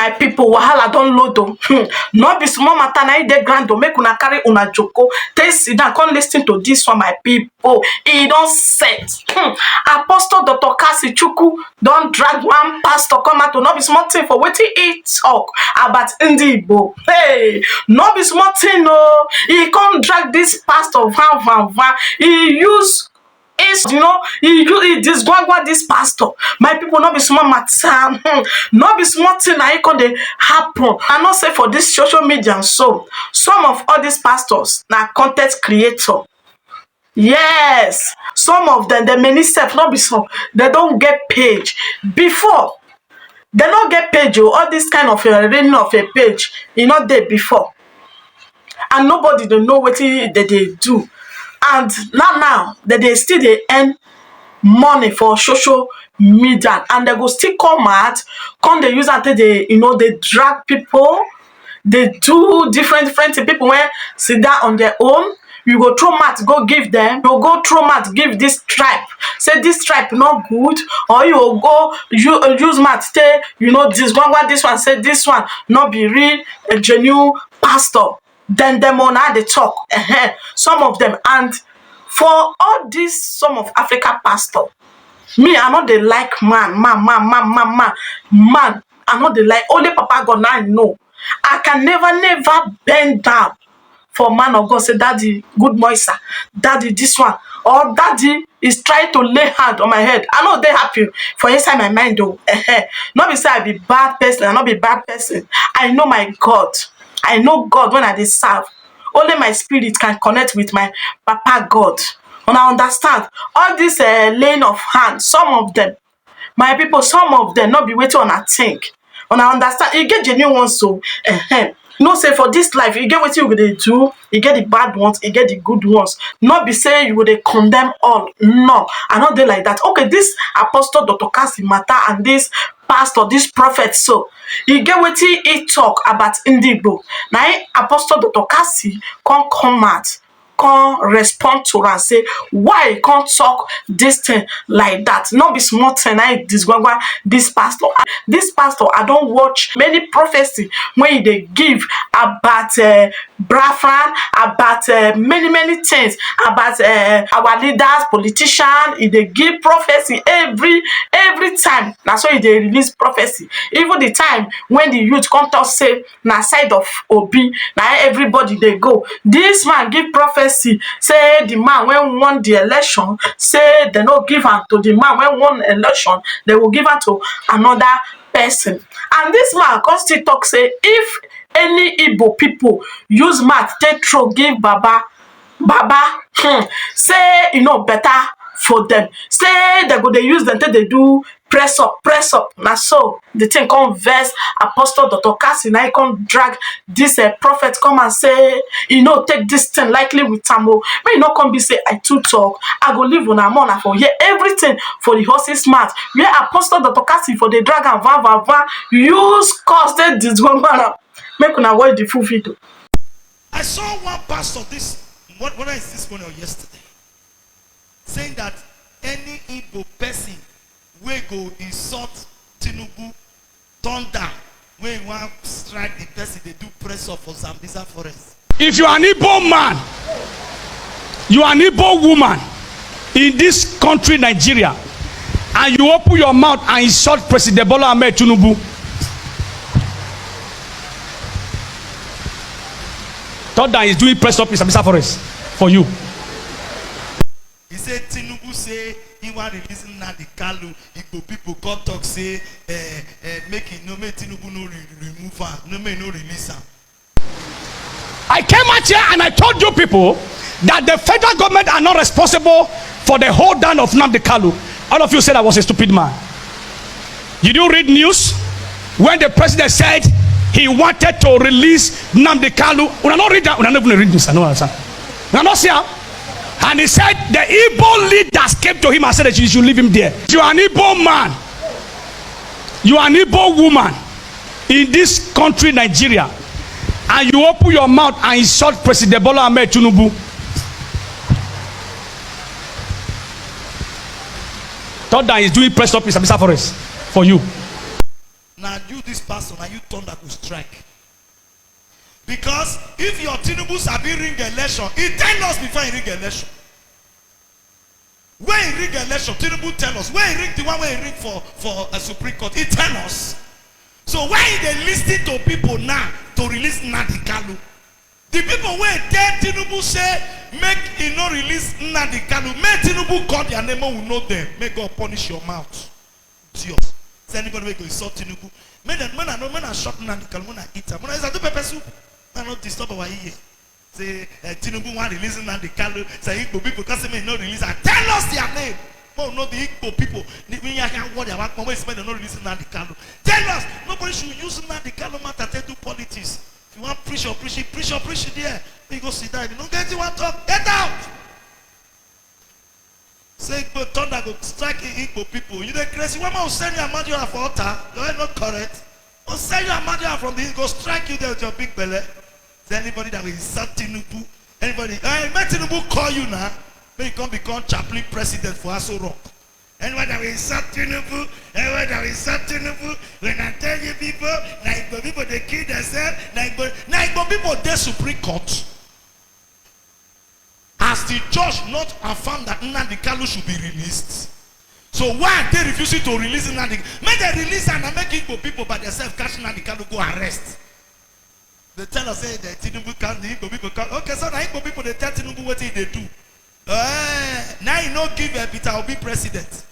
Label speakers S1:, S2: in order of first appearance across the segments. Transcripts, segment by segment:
S1: my people, wahala don load o. No be small matter na dey grand o. Make una carry una joko, take sit down, come lis ten to this one, my people. E don set. Apostle Dr. Kassy chukwu don drag one pastor come out to no be small thing for wetin e talk about ndị Igbo. Hey, no be small thing o. E come drag this pastor van. E use he disgwagwa this pastor. My people, no be small matter. No be small thing na e come dey happen. I know say for this social media, so some of all these pastors na content creator. Yes, some of them, the many self, not be some, they don't get page before. They don't get page. All this kind of running of a page, you know, they before, and nobody don't know what they do. And now they still they earn money for social media, and they go still come out, come they use until they they drag people, they do different things. People when sit down on their own, you go throw mat, go give them. You go throw mat, give this tribe. Say this tribe not good, or you go use mat. Say this one. Say this one not be real, a genuine pastor. Then them on how they talk. Some of them, and for all this, some of Africa pastor, me I know they like man. I know they like only Papa God. Now I know I can never bend down for man of God. Say daddy, good boy sir, daddy this one, or daddy is trying to lay hand on my head. I know they happy for inside my mind though. Not be say I be bad person, I not be bad person. I know my God. I know God when I dey serve. Only my spirit can connect with my Papa God. And I understand all this laying of hands. Some of them, my people, some of them not be waiting on a think. And I understand. You get genuine ones, so no say for this life, you get what you gonna do. You get the bad ones, you get the good ones. Not be say you would condemn all. No, I not dey like that. Okay, this Apostle Dr. Kassy matter and this pastor, this prophet, so you get what he talk about ndị Igbo. Now Apostle Dr. Kassy come out, come respond to and say why he can't talk this thing like that. Not be small thing. I this pastor. This pastor, I don't watch many prophecy when they give about Brafran, about many things, about our leaders, politicians. They give prophecy every time. That's why they release prophecy. Even the time when the youth come to say na side of Obi, now everybody they go. This man give prophecy. Say the man when won the election, say they no give am to the man when won election, they will give am to another person. And this man come still talk say if any Igbo people use mouth take throw give Baba, say better for them. Say they go they use them till they do press up. Now so the thing come verse Apostle Dr. Kassy. Now he come drag this prophet come and say take this thing likely with Tambo. May not come be say I too talk. I go live on a month for hear everything for the horse's mouth. Where Apostle Dr. Kassy for the drag and van use cause this one man. Make una watch the full video.
S2: I saw one pastor whether it's this morning or yesterday, saying that any Igbo person we go insult Tinubu, turn down. When you want to strike the person, they do press up for Zambisa forest.
S3: If you are an Igbo man, you are an Igbo woman in this country, Nigeria, and you open your mouth and insult President Bola Ahmed Tinubu, turn down is doing press up in Zambisa forest for you.
S2: He said Tinubu say he want to listen na the Kalu. Igbo people come talk say make it no make Tinubu no remove her, no make no release her.
S3: I came out here and I told you people that the federal government are not responsible for the hold down of Nnamdi Kalu. All of you said I was a stupid man. You do read news when the president said he wanted to release Nnamdi Kalu. Una not read that. Una not even read this. I know that. Una not see how. And he said the Igbo leaders came to him and said that you should leave him there. You are an Igbo man. You are an Igbo woman in this country, Nigeria, and you open your mouth and insult President Bola Ahmed Tinubu. Third down is doing press up in Zambisa forest for you.
S2: Now you this pastor now you turn that will strike. Because if your Tinubu sabi ring election, he tell us before he ring election. When he ring election, Tinubu tell us. When he ring the one where he ring for a Supreme Court, he tell us. So why they listen to people now to release Nnamdi Kanu? The people where tell Tinubu say make he no release Nnamdi Kanu, make Tinubu call their name, will know them. May God punish your mouth. Dios. Say anybody will go insult Tinubu. Men I shot Nnamdi Kanu, when I eat him. When I say do pepper soup, I not disturb our ear. Say Tinubu want releasing Nnamdi Kanu. Say Igbo people because they may not release. Tell us their name. Oh no, the Igbo people. When you can't what they want, when they not releasing Nnamdi Kanu. Tell us nobody should use Nnamdi Kanu matter to do politics. If you want preach or preach it there. You go sit down. You don't get you want to talk. Get out. Say Igbo thunder go strike Igbo people. You the crazy. When I will send you a Madura for altar, you are not correct. I'll send you a Madura from the go strike you there with your big belly. Say anybody that will insult Tinubu, anybody, make Tinubu call you now. May you come become chaplain president for Aso Rock. Anybody that will insult Tinubu, anybody that will insult Tinubu, when I tell you people, now Igbo people they kill themselves, now Igbo people they Supreme Court. As the judge not affirmed that Nnamdi Kanu should be released. So why are they refusing to release Nnamdi? Make they release and make Igbo people by themselves catch Nnamdi Kanu go arrest. They tell us say the Tinubu can the Igbo people can. Okay, so the Igbo people they tell Tinubu what they do. Now you know give a Peter Obi president.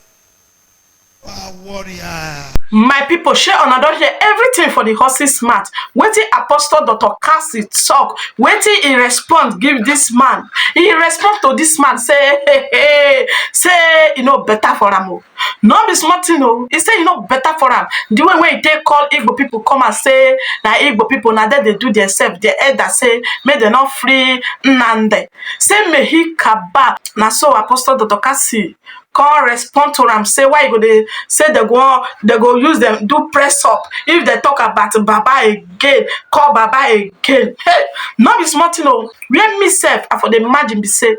S2: Warrior.
S1: My people, share on don't hear everything for the horses mouth. Wetin Apostle Dr. Kassy talk, wetin he respond give this man. He respond to this man say, say you know better for am. No be small thing o. He say you know better for am. The way when he take call Igbo people come and say na Igbo people na there they do themselves. The elder say make they not free Nnamdi. Say may he kaba. Na so Apostle Dr. Kassy come respond to am say why you go dey say they go use them do press up if they talk about Baba again call Baba again. Hey, no be small thing o. Where me sef I for dey imagine be say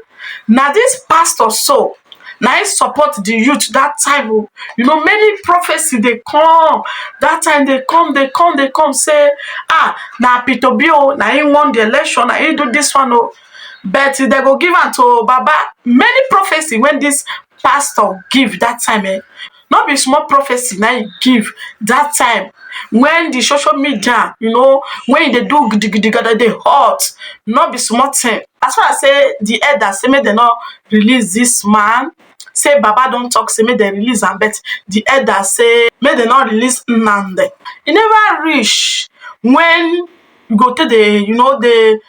S1: na this pastor so na he support the youth that time o. You know many prophecy dey come that time dey come say na Peter Obi o na him won the election na he do this one o. But they go give am to Baba. Many prophecy when this pastor give that time not be small prophecy na he give that time when the social media you know when they do gidigidi they hot not be small thing. As far as say the elder say make they not release this man, say Baba don't talk say make they release am, but the elder say make they not release Nnamdi. E never reach when you go to the you know they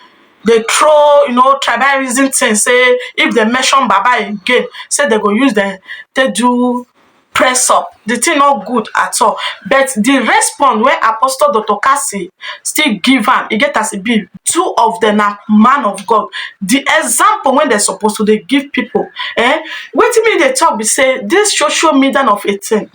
S1: throw you know tribalism thing say if they mention Baba again say they go use them to do press up. The thing not good at all. But the response where Apostle Dr. Kassy still give am, e get as e be. Two of them are man of God. The example when they're supposed to they give people. Wetin me they talk be say this social media of 18.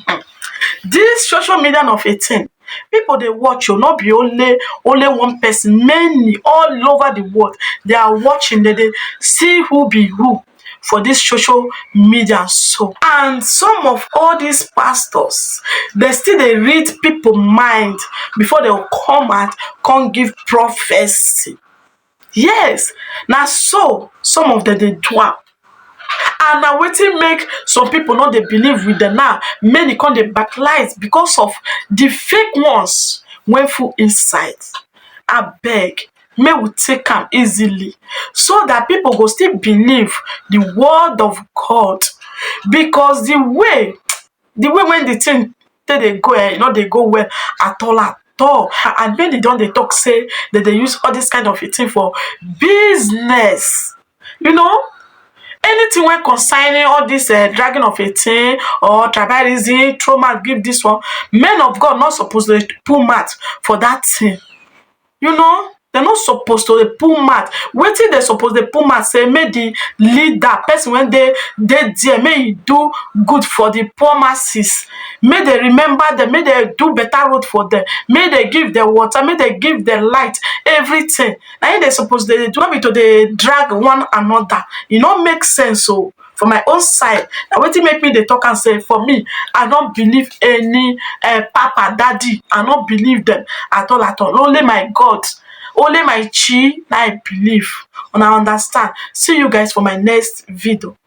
S1: This social media of 18. People they watch you, not be only one person, many all over the world. They are watching, they see who be who for this social media. So and some of all these pastors, they still they read people mind before they will come out, come give prophecy. Yes, now so some of them they do am. And now wetin make some people not they believe with them now. Many come they backlight because of the fake ones when full inside. I beg, may we take them easily so that people go still believe the word of God. Because the way when the thing they go, you know they go well at all. And when they don't they talk say that they use all this kind of thing for business. You know. Anything when concerning all this dragging of a thing or tribalism, trauma, give this one. Men of God not supposed to pull mat for that thing. You know, they're not supposed to pull mat. Waiting they supposed to pull mat say may the leader person when they there may do good for the poor masses. May they remember them, may they do better road for them, may they give their water, may they give their light, everything. Now they supposed to do it to they drag one another. It don't make sense so for my own side. Na wetin make me dey talk am say for me, I no believe any papa, daddy. I no believe them at all at all. Only my God, only my chi na I believe. Una understand? See you guys for my next video.